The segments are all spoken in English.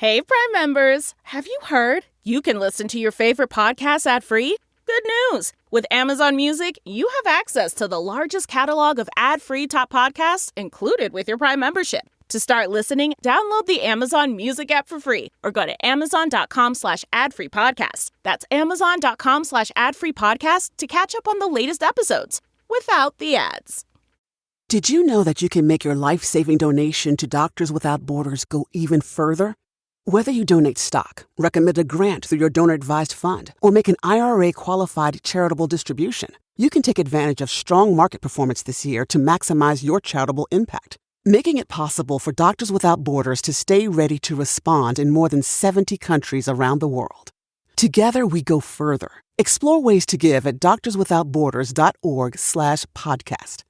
Hey, Prime members! Have you heard? You can listen to your favorite podcasts ad-free? Good news! With Amazon Music, you have access to the largest catalog of ad-free top podcasts included with your Prime membership. To start listening, download the Amazon Music app for free or go to amazon.com/ad-free-podcast. That's amazon.com/ad-free-podcast to catch up on the latest episodes without the ads. Did you know that you can make your life-saving donation to Doctors Without Borders go even further? Whether you donate stock, recommend a grant through your donor-advised fund, or make an IRA-qualified charitable distribution, you can take advantage of strong market performance this year to maximize your charitable impact, making it possible for Doctors Without Borders to stay ready to respond in more than 70 countries around the world. Together, we go further. Explore ways to give at doctorswithoutborders.org/podcast.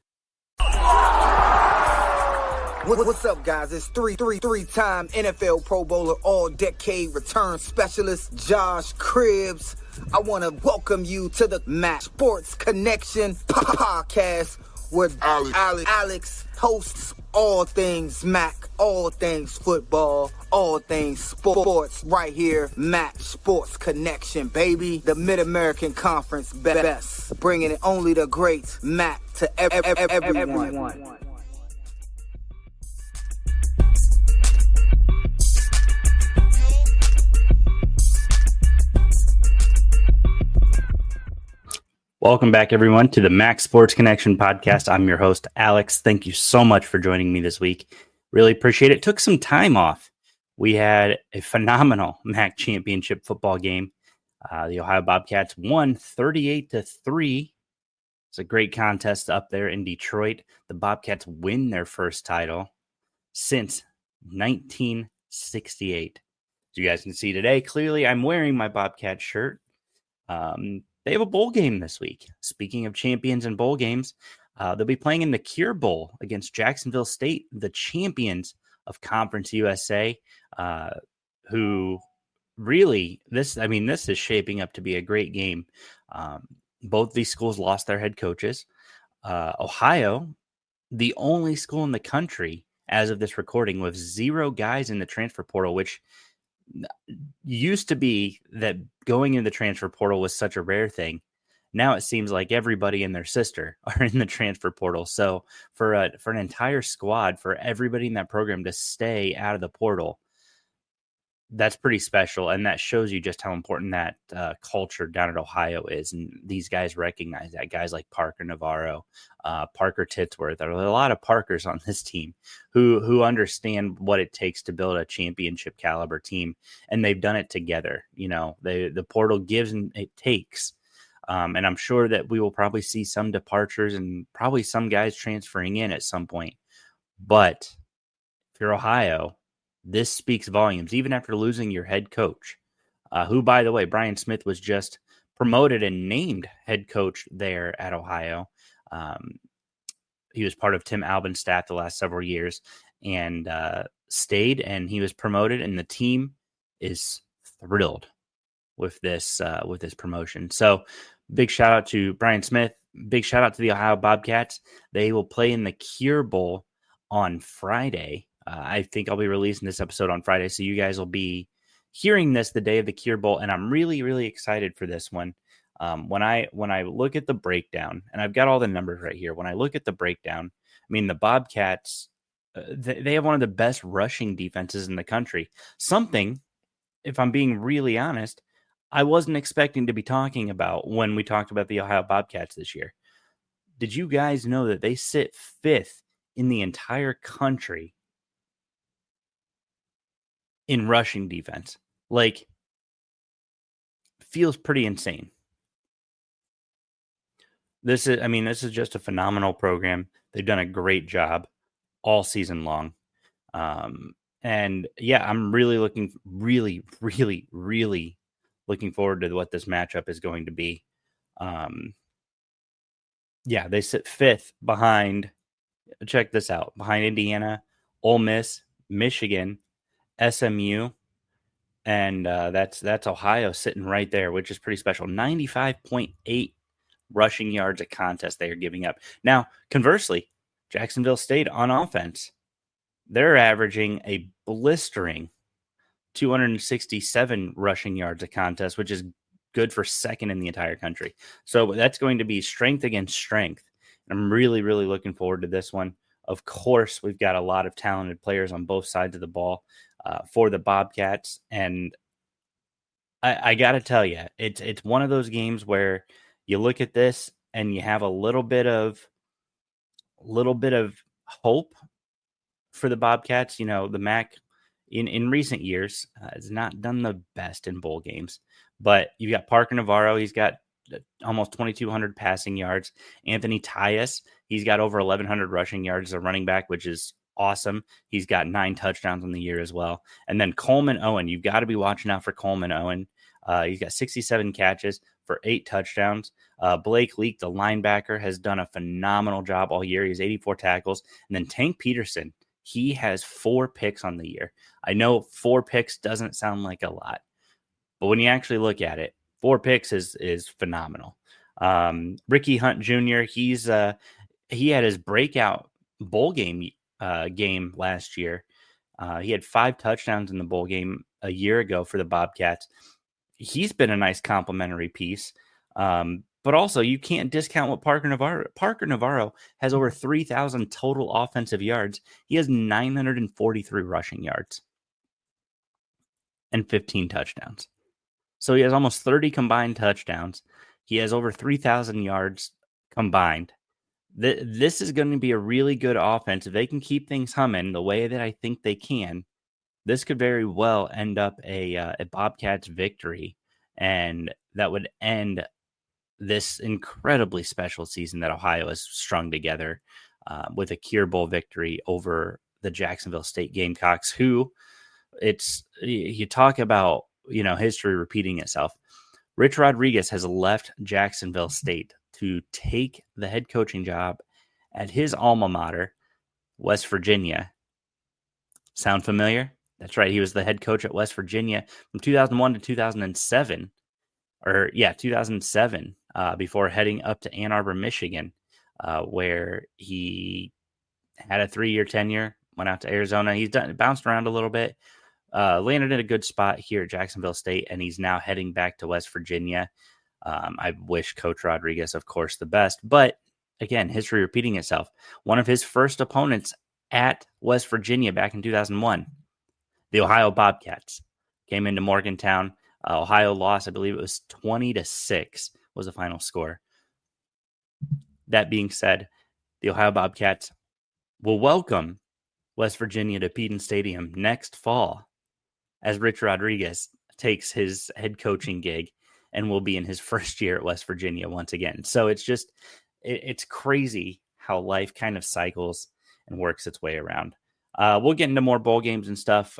What's up, guys? It's three-time NFL Pro Bowler, all-decade return specialist, Josh Cribbs. I want to welcome you to the MSC Sports Connection podcast, where Alex hosts all things MAC, all things football, all things sports, right here, MSC Sports Connection, baby. The Mid-American Conference best, bringing it only the great MAC to everyone. Welcome back, everyone, to the MSC Sports Connection podcast. I'm your host, Alex. Thank you so much for joining me this week. Really appreciate it. Took some time off. We had a phenomenal MAC championship football game. The Ohio Bobcats won 38-3. It's a great contest up there in Detroit. The Bobcats win their first title since 1968. As you guys can see today, clearly I'm wearing my Bobcat shirt. They have a bowl game this week. Speaking of champions and bowl games, they'll be playing in the Cure Bowl against Jacksonville State, the champions of Conference USA, who really, this is shaping up to be a great game. Both these schools lost their head coaches. Ohio, the only school in the country as of this recording with 0 guys in the transfer portal, which used to be that going in the transfer portal was such a rare thing. Now it seems like everybody and their sister are in the transfer portal. So for an entire squad, for everybody in that program to stay out of the portal, that's pretty special. And that shows you just how important that culture down at Ohio is. And these guys recognize that. Guys like Parker Navarro, Parker Titsworth. There are a lot of Parkers on this team who understand what it takes to build a championship caliber team. And they've done it together. You know, the portal gives and it takes. And I'm sure that we will probably see some departures and probably some guys transferring in at some point. But if you're Ohio, this speaks volumes, even after losing your head coach, who, by the way, Brian Smith was just promoted and named head coach there at Ohio. He was part of Tim Albin's staff the last several years and stayed, and he was promoted, and the team is thrilled with this promotion. So big shout out to Brian Smith. Big shout out to the Ohio Bobcats. They will play in the Cure Bowl on Friday. I think I'll be releasing this episode on Friday, so you guys will be hearing this the day of the Cure Bowl, and I'm really, really excited for this one. When I look at the breakdown, and I've got all the numbers right here, when I look at the breakdown, I mean, the Bobcats, they have one of the best rushing defenses in the country. Something, if I'm being really honest, I wasn't expecting to be talking about when we talked about the Ohio Bobcats this year. Did you guys know that they sit 5th in the entire country in rushing defense? Like, feels pretty insane. This is just a phenomenal program. They've done a great job all season long. And yeah, I'm really looking forward to what this matchup is going to be. Yeah, they sit 5th behind, check this out, behind Indiana, Ole Miss, Michigan, SMU, and that's Ohio sitting right there, which is pretty special. 95.8 rushing yards a contest they are giving up. Now, conversely, Jacksonville State on offense, they're averaging a blistering 267 rushing yards a contest, which is good for second in the entire country. So that's going to be strength against strength. I'm really, really looking forward to this one. Of course, we've got a lot of talented players on both sides of the ball for the Bobcats. And I got to tell you, it's one of those games where you look at this and you have a little bit of hope for the Bobcats. You know, the MAC in recent years has not done the best in bowl games, but you got Parker Navarro. He's got almost 2,200 passing yards. Anthony Tyus, he's got over 1,100 rushing yards as a running back, which is awesome. He's got 9 touchdowns on the year as well. And then Coleman Owen, you've got to be watching out for Coleman Owen. He's got 67 catches for 8 touchdowns. Blake Leak, the linebacker, has done a phenomenal job all year. He has 84 tackles. And then Tank Peterson, he has 4 picks on the year. I know 4 picks doesn't sound like a lot, but when you actually look at it, 4 picks is phenomenal. Ricky Hunt Jr., he had his breakout bowl game last year. He had 5 touchdowns in the bowl game a year ago for the Bobcats. He's been a nice complimentary piece. But also, you can't discount what Parker Navarro. Parker Navarro has over 3,000 total offensive yards. He has 943 rushing yards and 15 touchdowns. So he has almost 30 combined touchdowns. He has over 3,000 yards combined. This is going to be a really good offense. If they can keep things humming the way that I think they can, this could very well end up a Bobcats victory, and that would end this incredibly special season that Ohio has strung together with a Cure Bowl victory over the Jacksonville State Gamecocks, who you talk about, history repeating itself. Rich Rodriguez has left Jacksonville State to take the head coaching job at his alma mater, West Virginia. Sound familiar? That's right. He was the head coach at West Virginia from 2001 to 2007. 2007, before heading up to Ann Arbor, Michigan, where he had a 3-year tenure, went out to Arizona. He's bounced around a little bit, landed in a good spot here at Jacksonville State, and he's now heading back to West Virginia. I wish Coach Rodriguez, of course, the best, but again, history repeating itself. One of his first opponents at West Virginia back in 2001, the Ohio Bobcats, came into Morgantown. Ohio lost, I believe it was 20-6 was the final score. That being said, the Ohio Bobcats will welcome West Virginia to Peden Stadium next fall as Rich Rodriguez takes his head coaching gig and will be in his first year at West Virginia once again. So it's crazy how life kind of cycles and works its way around. We'll get into more bowl games and stuff.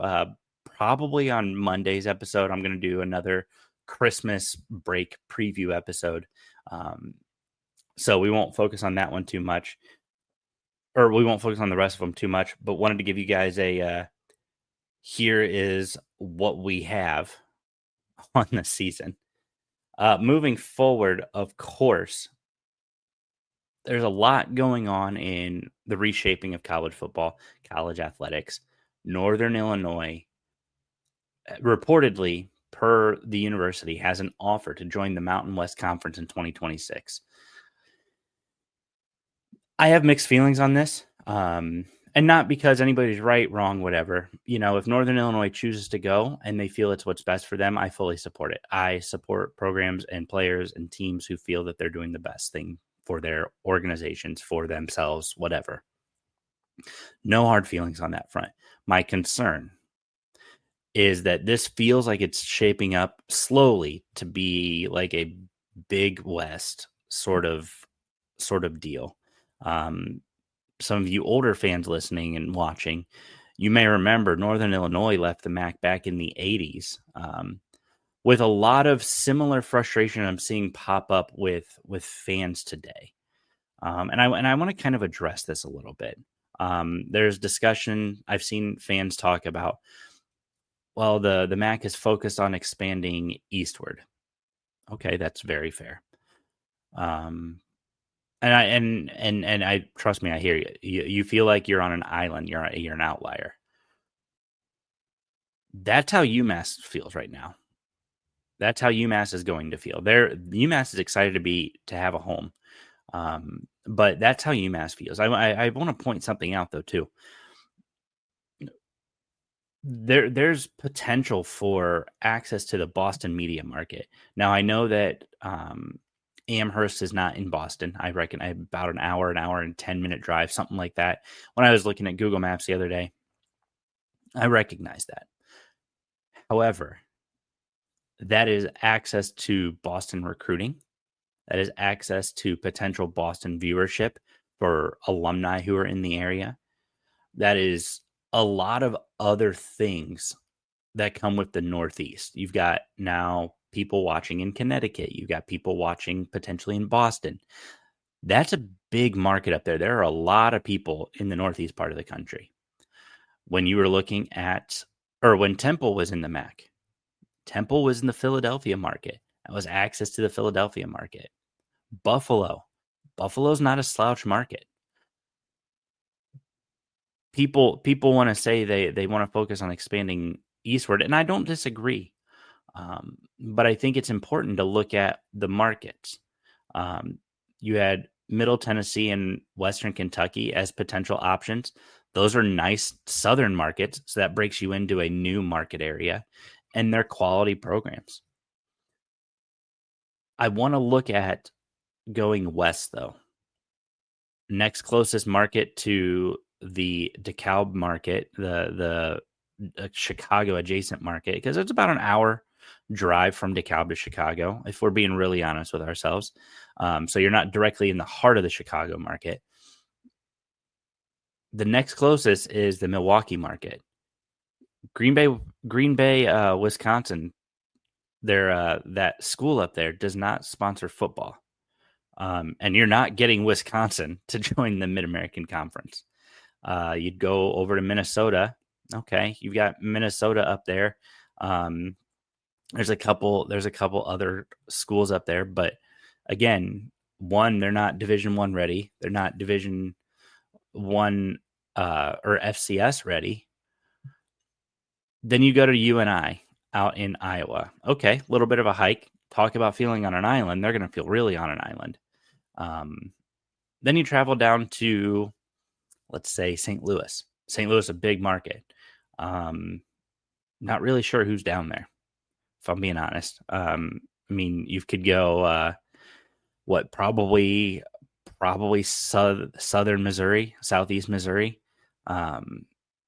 Probably on Monday's episode, I'm going to do another Christmas break preview episode. So we won't focus on that one too much, or we won't focus on the rest of them too much, but wanted to give you guys here is what we have on the season. Moving forward, of course, there's a lot going on in the reshaping of college football, college athletics. Northern Illinois, reportedly, per the university, has an offer to join the Mountain West Conference in 2026. I have mixed feelings on this, and not because anybody's right, wrong, whatever. If Northern Illinois chooses to go and they feel it's what's best for them, I fully support it. I support programs and players and teams who feel that they're doing the best thing for their organizations, for themselves, whatever. No hard feelings on that front. My concern is that this feels like it's shaping up slowly to be like a Big West sort of deal. Some of you older fans listening and watching, you may remember Northern Illinois left the MAC back in the 80s, with a lot of similar frustration I'm seeing pop up with fans today. And I want to kind of address this a little bit. There's discussion. I've seen fans talk about, well, the MAC is focused on expanding eastward. Okay, that's very fair. And I trust me, I hear you. You feel like you're on an island. You're an outlier. That's how UMass feels right now. That's how UMass is going to feel. UMass is excited to have a home, but that's how UMass feels. I want to point something out though too. There's potential for access to the Boston media market. Now I know that Amherst is not in Boston. I reckon about an hour and 10-minute drive, something like that. When I was looking at Google Maps the other day, I recognized that. However, that is access to Boston recruiting. That is access to potential Boston viewership for alumni who are in the area. That is a lot of other things that come with the Northeast. You've got now people watching in Connecticut. You've got people watching potentially in Boston. That's a big market up there. There are a lot of people in the Northeast part of the country. When you were looking at, or when Temple was in the MAC, Temple was in the Philadelphia market. That was access to the Philadelphia market. Buffalo's not a slouch market. People want to say they want to focus on expanding eastward, and I don't disagree. But I think it's important to look at the markets. You had Middle Tennessee and Western Kentucky as potential options. Those are nice southern markets, so that breaks you into a new market area, and they're quality programs. I want to look at going west, though. Next closest market to the DeKalb market, the Chicago adjacent market, because it's about an hour drive from DeKalb to Chicago, if we're being really honest with ourselves. So you're not directly in the heart of the Chicago market. The next closest is the Milwaukee market. Green Bay, Wisconsin. That school up there does not sponsor football. And you're not getting Wisconsin to join the Mid-American Conference. You'd go over to Minnesota. Okay, you've got Minnesota up there. There's a couple other schools up there, but again, they're not Division I ready. They're not Division I or FCS ready. Then you go to UNI out in Iowa. Okay, a little bit of a hike. Talk about feeling on an island. They're going to feel really on an island. Then you travel down to, let's say, St. Louis. St. Louis, a big market. Not really sure who's down there, if I'm being honest. I mean, you could go, probably southern Missouri, southeast Missouri. I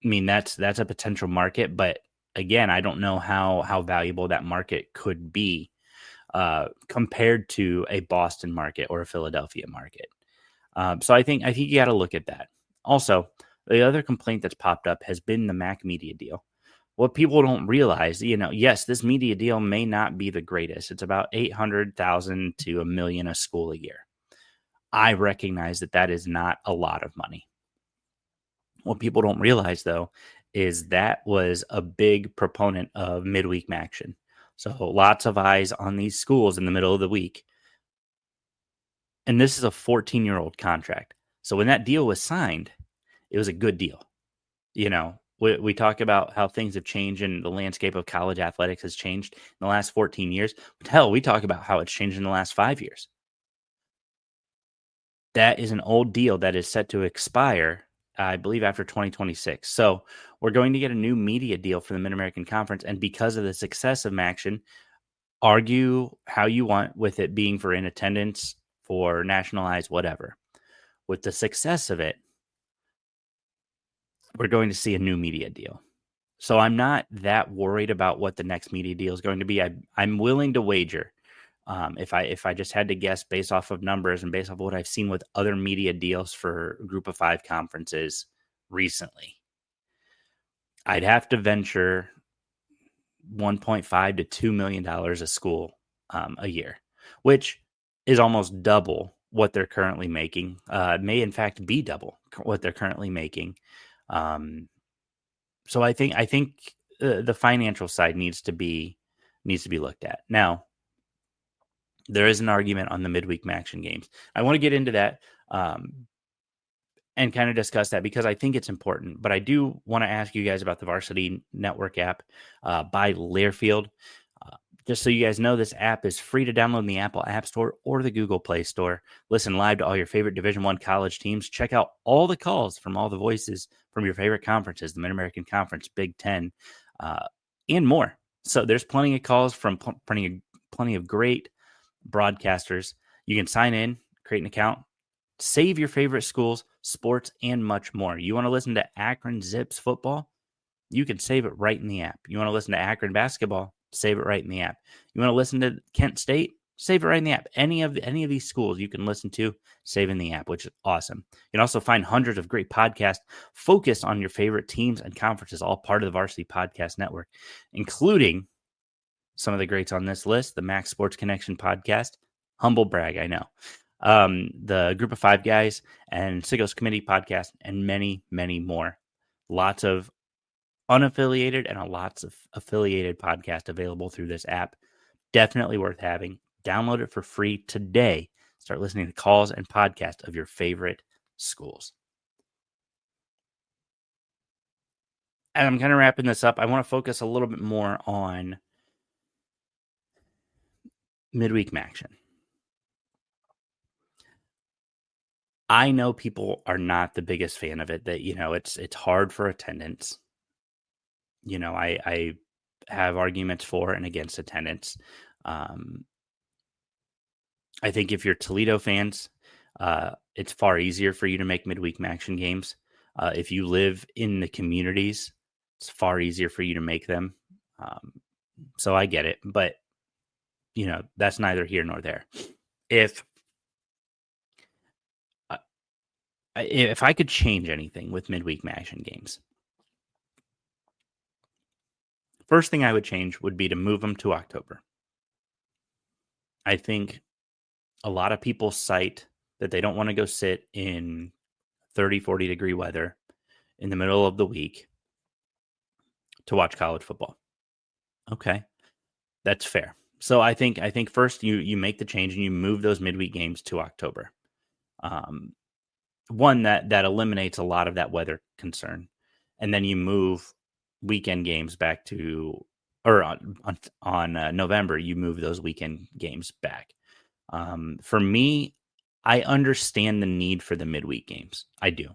mean, that's a potential market, but again, I don't know how valuable that market could be compared to a Boston market or a Philadelphia market. So I think you got to look at that. Also, the other complaint that's popped up has been the MAC media deal. What people don't realize, yes, this media deal may not be the greatest. It's about $800,000 to $1 million a school a year. I recognize that is not a lot of money. What people don't realize, though, is that was a big proponent of midweek action. So lots of eyes on these schools in the middle of the week. And this is a 14-year-old contract. So when that deal was signed, it was a good deal. We talk about how things have changed and the landscape of college athletics has changed in the last 14 years. But hell, we talk about how it's changed in the last 5 years. That is an old deal that is set to expire, I believe, after 2026. So we're going to get a new media deal for the Mid-American Conference. And because of the success of Maction, argue how you want with it being for in attendance, for nationalized, whatever. With the success of it, we're going to see a new media deal. So I'm not that worried about what the next media deal is going to be. I'm willing to wager, if I just had to guess based off of numbers and based off of what I've seen with other media deals for Group of 5 conferences recently, I'd have to venture $1.5 to $2 million a school a year, which is almost double what they're currently making. May in fact be double what they're currently making. So I think the financial side needs to be looked at. Now, there is an argument on the midweek action games. I want to get into that. and kind of discuss that because I think it's important. But I do want to ask you guys about the Varsity Network app by Learfield. Just so you guys know, this app is free to download in the Apple App Store or the Google Play Store. Listen live to all your favorite Division I college teams. Check out all the calls from all the voices from your favorite conferences, the Mid-American Conference, Big Ten, and more. So there's plenty of calls from plenty of great broadcasters. You can sign in, create an account, save your favorite schools, sports, and much more. You want to listen to Akron Zips football? You can save it right in the app. You want to listen to Akron basketball? Save it right in the app. You want to listen to Kent State? Save it right in the app. Any of these schools you can listen to, save in the app, which is awesome. You can also find hundreds of great podcasts focused on your favorite teams and conferences, all part of the Varsity Podcast Network, including some of the greats on this list: the Max Sports Connection podcast, humble brag, I know, the Group of Five Guys and Sigos Committee podcast, and many, many more. Lots of unaffiliated and lots of affiliated podcasts available through this app. Definitely worth having. Download it for free today. Start listening to calls and podcasts of your favorite schools. And I'm kind of wrapping this up. I want to focus a little bit more on midweek action. I know people are not the biggest fan of it, that, it's hard for attendance. I have arguments for and against attendance. I think if you're Toledo fans, it's far easier for you to make midweek action games. If you live in the communities, it's far easier for you to make them. So I get it, but that's neither here nor there. If I could change anything with midweek action games, first thing I would change would be to move them to October. I think a lot of people cite that they don't want to go sit in 30, 40 degree weather in the middle of the week to watch college football. Okay, that's fair. So I think first you make the change and you move those midweek games to October. One that eliminates a lot of that weather concern, and then you move weekend games back to, or on November, you move those weekend games back. For me, I understand the need for the midweek games. I do.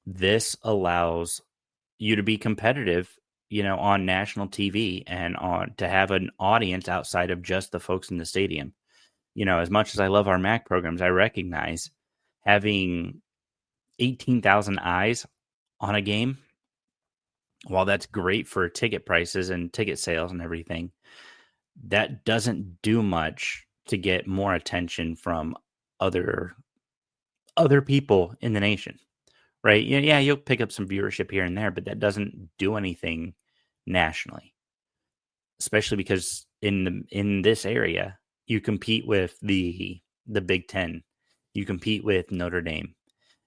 This allows you to be competitive, on national TV and to have an audience outside of just the folks in the stadium. As much as I love our MAC programs, I recognize having 18,000 eyes on a game, while that's great for ticket prices and ticket sales and everything, that doesn't do much to get more attention from other people in the nation, right? Yeah, you'll pick up some viewership here and there, but that doesn't do anything nationally, especially because in this area, you compete with the Big Ten, you compete with Notre Dame,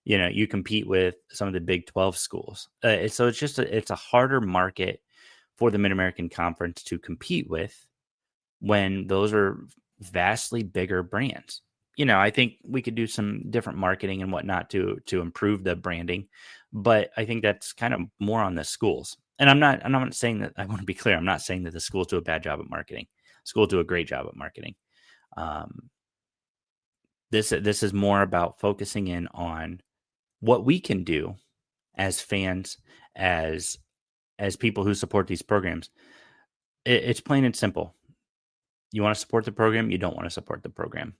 you compete with some of the Big 12 schools. So it's a harder market for the Mid-American Conference to compete with when those are vastly bigger brands. I think we could do some different marketing and whatnot to improve the branding, but I think that's kind of more on the schools. And I'm not saying that, I want to be clear, I'm not saying that the schools do a bad job at marketing. Schools do a great job at marketing. This is more about focusing in on what we can do as fans, as people who support these programs. It's plain and simple. You want to support the program, you don't want to support the program.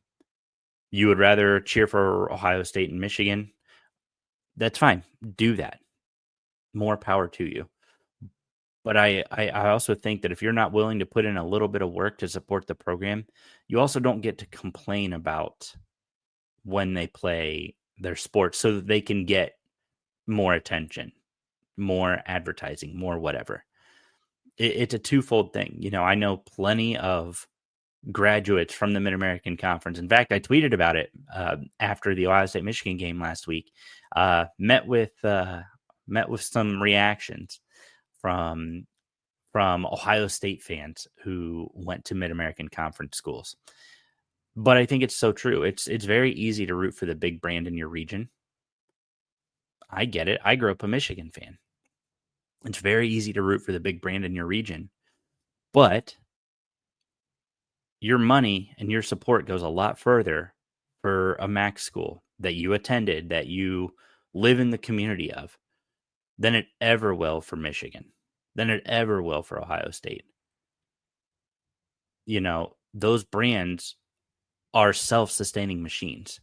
You would rather cheer for Ohio State and Michigan. That's fine. Do that. More power to you. But I also think that if you're not willing to put in a little bit of work to support the program, you also don't get to complain about when they play their sports so that they can get more attention, more advertising, more whatever. It's a twofold thing. I know plenty of graduates from the Mid-American Conference. In fact, I tweeted about it after the Ohio State Michigan game last week. Met with some reactions from Ohio State fans who went to Mid-American Conference schools. But I think it's so true. It's very easy to root for the big brand in your region. I get it. I grew up a Michigan fan. It's very easy to root for the big brand in your region, but your money and your support goes a lot further for a MAC school that you attended, that you live in the community of, than it ever will for Michigan, than it ever will for Ohio State. You know, those brands are self-sustaining machines.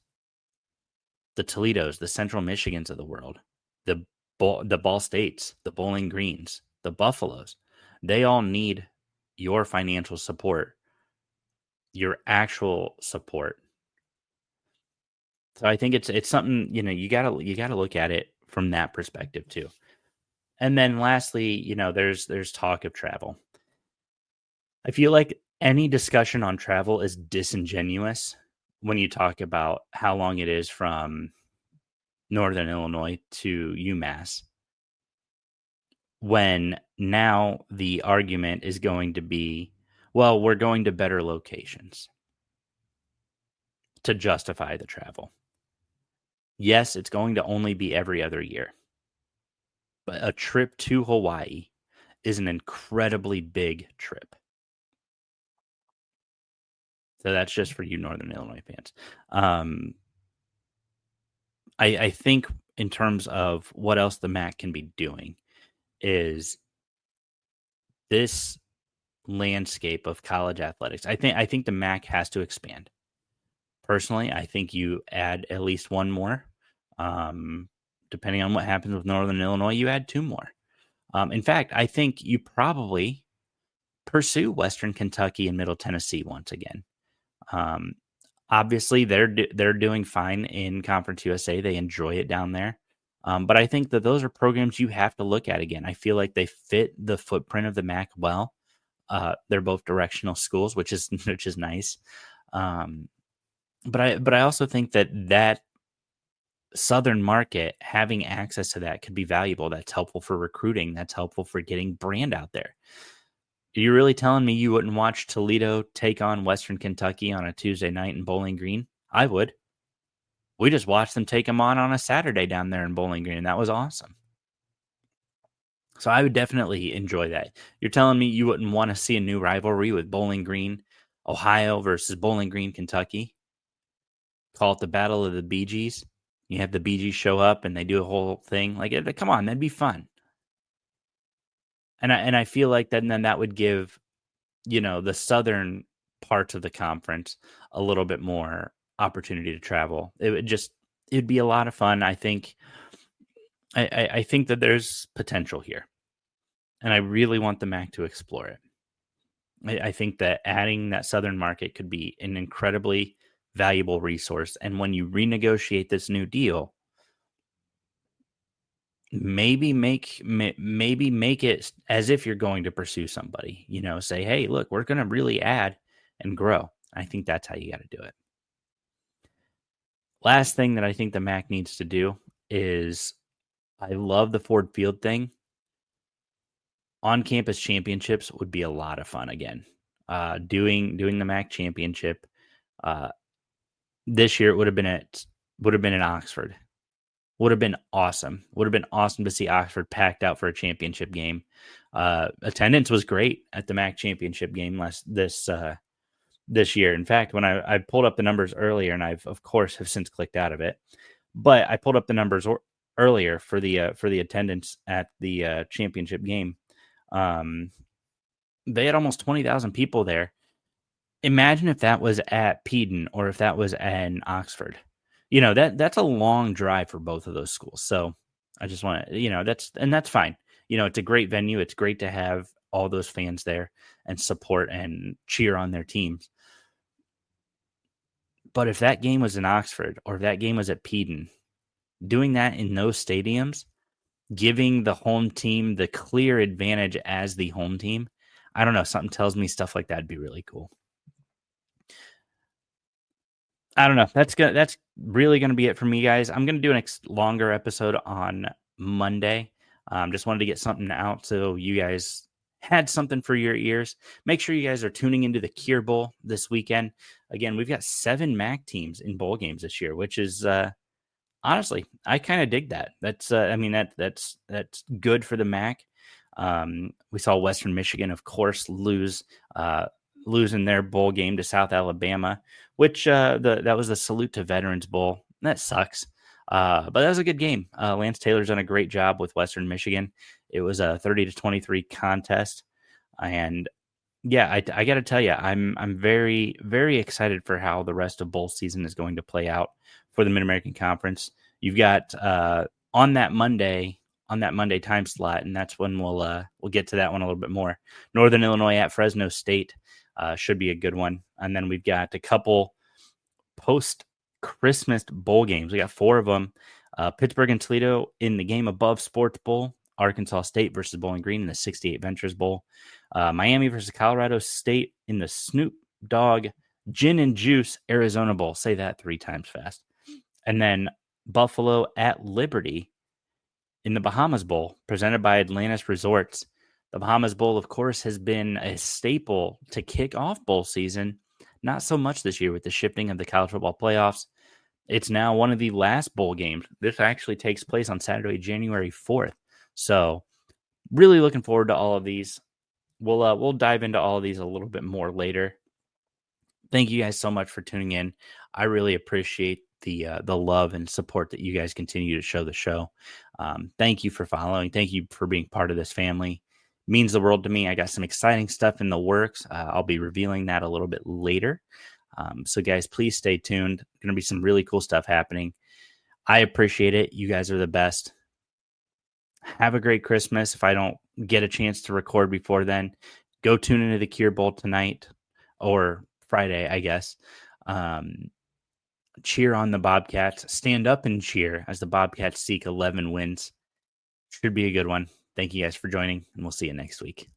The Toledos, the Central Michigans of the world, the Ball States, the Bowling Greens, the Buffaloes, they all need your financial support, your actual support. So I think it's something, you know, you gotta look at it from that perspective too. And then lastly, you know, there's talk of travel. I feel like any discussion on travel is disingenuous when you talk about how long it is from Northern Illinois to UMass, when now the argument is going to be, well, we're going to better locations to justify the travel. Yes, it's going to only be every other year, but a trip to Hawaii is an incredibly big trip. So that's just for you Northern Illinois fans. I think in terms of what else the MAC can be doing is this landscape of college athletics. I think the MAC has to expand. Personally, I think you add at least one more. Depending on what happens with Northern Illinois, you add two more. In fact, I think you probably pursue Western Kentucky and Middle Tennessee once again. Obviously, they're doing fine in Conference USA. They enjoy it down there. But I think that those are programs you have to look at again. I feel like they fit the footprint of the MAC well. They're both directional schools, which is nice. But I also think that Southern market, having access to that could be valuable. That's helpful for recruiting. That's helpful for getting brand out there. Are you really telling me you wouldn't watch Toledo take on Western Kentucky on a Tuesday night in Bowling Green? I would. We just watched them take them on a Saturday down there in Bowling Green, and that was awesome. So I would definitely enjoy that. You're telling me you wouldn't want to see a new rivalry with Bowling Green, Ohio versus Bowling Green, Kentucky? Call it the Battle of the Bee Gees. You have the Bee Gees show up and they do a whole thing. Like, come on, that'd be fun. And I feel like then that would give, you know, the southern parts of the conference a little bit more opportunity to travel. It'd be a lot of fun. I think that there's potential here, and I really want the MAC to explore it. I think that adding that southern market could be an incredibly valuable resource. And when you renegotiate this new deal, maybe make it as if you're going to pursue somebody, you know, say, hey, look, we're going to really add and grow. I think that's how you got to do it. Last thing that I think the MAC needs to do is, I love the Ford Field thing. On-campus championships would be a lot of fun again. Doing the MAC championship this year, it would have been in Oxford. Would have been awesome. Would have been awesome to see Oxford packed out for a championship game. Attendance was great at the MAC championship game this year. In fact, when I pulled up the numbers earlier, and I've of course have since clicked out of it, but I pulled up the numbers earlier for the attendance at the championship game. They had almost 20,000 people there. Imagine if that was at Peden or if that was in Oxford. You know, that's a long drive for both of those schools. So I just want to, you know, that's fine. You know, it's a great venue. It's great to have all those fans there and support and cheer on their teams. But if that game was in Oxford or if that game was at Peden, doing that in those stadiums, giving the home team the clear advantage as the home team, I don't know, something tells me stuff like that would be really cool. I don't know. That's really going to be it for me, guys. I'm going to do a longer episode on Monday. Just wanted to get something out so you guys had something for your ears. Make sure you guys are tuning into the Cure Bowl this weekend. Again, we've got 7 MAC teams in bowl games this year, which is Honestly, I kind of dig that. That's I mean that's good for the MAC. We saw Western Michigan, of course, losing their bowl game to South Alabama, which that was the Salute to Veterans Bowl. That sucks. But that was a good game. Lance Taylor's done a great job with Western Michigan. It was a 30-23 contest, and yeah, I got to tell you, I'm very, very excited for how the rest of bowl season is going to play out for the Mid American Conference. You've got on that Monday time slot, and that's when we'll get to that one a little bit more. Northern Illinois at Fresno State should be a good one, and then we've got a couple post Christmas bowl games. We got 4 of them. Pittsburgh and Toledo in the game above Sports Bowl. Arkansas State versus Bowling Green in the 68 Ventures Bowl. Miami versus Colorado State in the Snoop Dogg Gin and Juice Arizona Bowl. Say that 3 times fast. And then Buffalo at Liberty in the Bahamas Bowl, presented by Atlantis Resorts. The Bahamas Bowl, of course, has been a staple to kick off bowl season. Not so much this year with the shifting of the college football playoffs. It's now one of the last bowl games. This actually takes place on Saturday, January 4th. So really looking forward to all of these. We'll dive into all of these a little bit more later. Thank you guys so much for tuning in. I really appreciate the love and support that you guys continue to show the show. Thank you for following. Thank you for being part of this family. It means the world to me. I got some exciting stuff in the works. I'll be revealing that a little bit later. So guys, please stay tuned. Going to be some really cool stuff happening. I appreciate it. You guys are the best. Have a great Christmas. If I don't get a chance to record before then, go tune into the Cure Bowl tonight or Friday, I guess. Cheer on the Bobcats. Stand up and cheer as the Bobcats seek 11 wins. Should be a good one. Thank you guys for joining, and we'll see you next week.